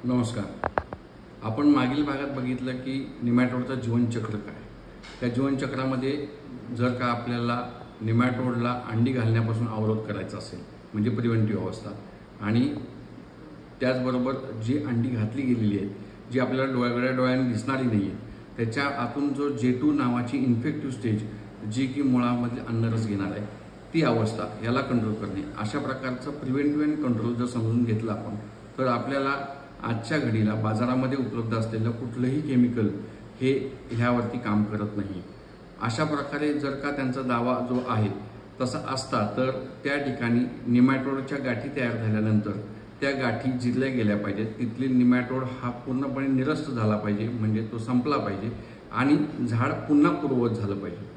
नमस्कार। आपण मागील भागात बघितलं की निमॅटोडचं जीवनचक्र काय। त्या जीवनचक्रामध्ये जर का आपल्याला निमॅटोडला अंडी घालण्यापासून अवरोध करायचा असेल म्हणजे प्रिव्हेंटिव्ह अवस्था, आणि त्याचबरोबर जी अंडी घातली गेलेली आहेत, जी आपल्याला वेगळ्या डोळ्यांनी दिसणारी नाही आहे, त्याच्या आतून जो J2 नावाची इन्फेक्टिव्ह स्टेज जी की मुळामध्ये अन्नरस घेणार आहे ती अवस्था, याला कंट्रोल करणे, अशा प्रकारचं प्रिव्हेंटिव्ह अँड कंट्रोल जर समजून घेतलं आपण, तर आपल्याला आजच्या घडीला बाजारामध्ये उपलब्ध असलेलं कुठलंही केमिकल हे ह्यावरती काम करत नाही। अशा प्रकारे जर का त्यांचा दावा जो आहे तसा असता तर त्या ठिकाणी निमॅटोडच्या गाठी तयार झाल्यानंतर त्या गाठी जिरल्या गेल्या पाहिजेत, तिथली निमॅटोड हा पूर्णपणे निरस्त झाला पाहिजे, म्हणजे तो संपला पाहिजे आणि झाड पुन्हा पूर्ववत झालं पाहिजे।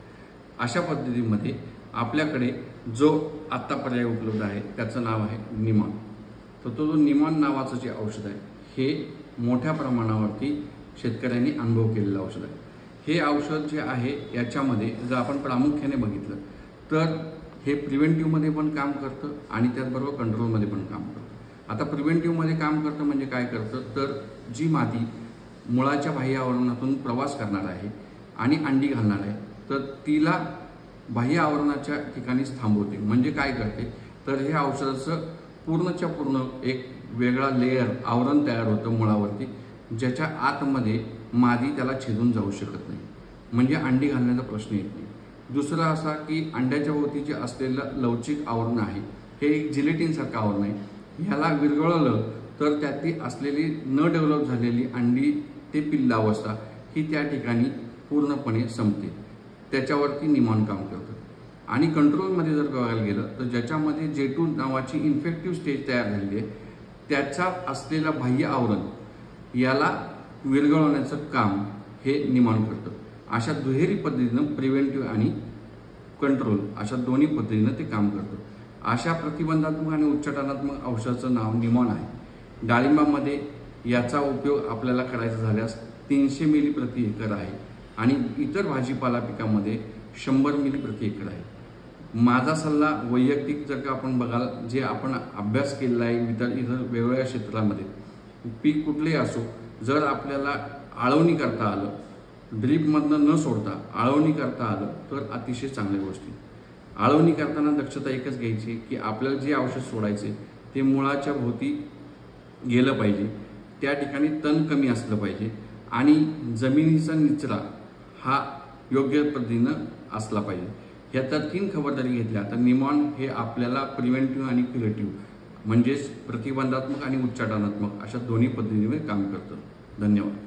अशा पद्धतीमध्ये आपल्याकडे जो आत्ता पर्याय उपलब्ध आहे त्याचं नाव आहे निमॉन। तर तो जो निमॉन नावाचं जे औषध आहे हे मोठ्या प्रमाणावरती शेतकऱ्यांनी अनुभव केलेलं औषध आहे। हे औषध जे आहे याच्यामध्ये जर आपण प्रामुख्याने बघितलं तर हे प्रिव्हेंटिव्हमध्ये पण काम करतं आणि त्याचबरोबर कंट्रोलमध्ये पण काम करतं। आता प्रिव्हेंटिव्हमध्ये काम करतं म्हणजे काय करतं, तर जी मादी मुळाच्या बाह्य आवरणातून प्रवास करणार आहे आणि अंडी घालणार आहे तर तिला बाह्य आवरणाच्या ठिकाणीच थांबवते। म्हणजे काय करते, तर हे औषधाचं पूर्णच्या पूर्ण एक वेगळा लेयर आवरण तयार होतं मुळावरती, ज्याच्या आतमध्ये मादी त्याला छेदून जाऊ शकत नाही, म्हणजे अंडी घालण्याचा प्रश्न येत नाही। दुसरं असा की अंड्याच्या भोवती जे असलेलं लवचिक आवरण आहे हे एक जिलेटिनसारखं आवरण आहे, ह्याला विरघळवलं तर त्यातली असलेली न डेव्हलप झालेली अंडी ते पिल्ला अवस्था ही त्या ठिकाणी पूर्णपणे संपते। त्याच्यावरती निमॉन काम करतं। आणि कंट्रोलमध्ये जर बघायला गेलं तर ज्याच्यामध्ये J2 नावाची इन्फेक्टिव्ह स्टेज तयार झालेली आहे त्याचा असलेला बाह्य आवरण याला विरघळवण्याचं काम हे निमॉन करतं। अशा दुहेरी पद्धतीनं प्रिव्हेंटिव्ह आणि कंट्रोल अशा दोन्ही पद्धतीनं ते काम करतं। अशा प्रतिबंधात्मक आणि उच्चाटनात्मक औषधाचं नाव निमॉन आहे। डाळिंबामध्ये याचा उपयोग आपल्याला करायचा झाल्यास 300 मिली प्रति एकर आहे आणि इतर भाजीपाला पिकामध्ये 100 मिली प्रति एकर आहे। माझा सल्ला वैयक्तिक जर का आपण बघाल, जे आपण अभ्यास केलेला आहे इतर वेगवेगळ्या क्षेत्रामध्ये, पीक कुठलेही असो, जर आपल्याला आळवणी करता आलं, ड्रीपमधनं न सोडता आळवणी करता आलं तर अतिशय चांगल्या गोष्टी। आळवणी करताना दक्षता एकच घ्यायची की आपल्याला जे औषध सोडायचे ते मुळाच्या भोवती गेलं पाहिजे, त्या ठिकाणी तण कमी असलं पाहिजे आणि जमिनीचा निचरा हा योग्य पद्धतीनं असला पाहिजे। ह्या तर 3 खबरदारी घेतल्या तर निमॉन हे आपल्याला प्रिव्हेंटिव्ह आणि क्युरेटिव्ह म्हणजेच प्रतिबंधात्मक आणि उच्चाटनात्मक अशा दोन्ही पद्धतीने काम करतं। धन्यवाद।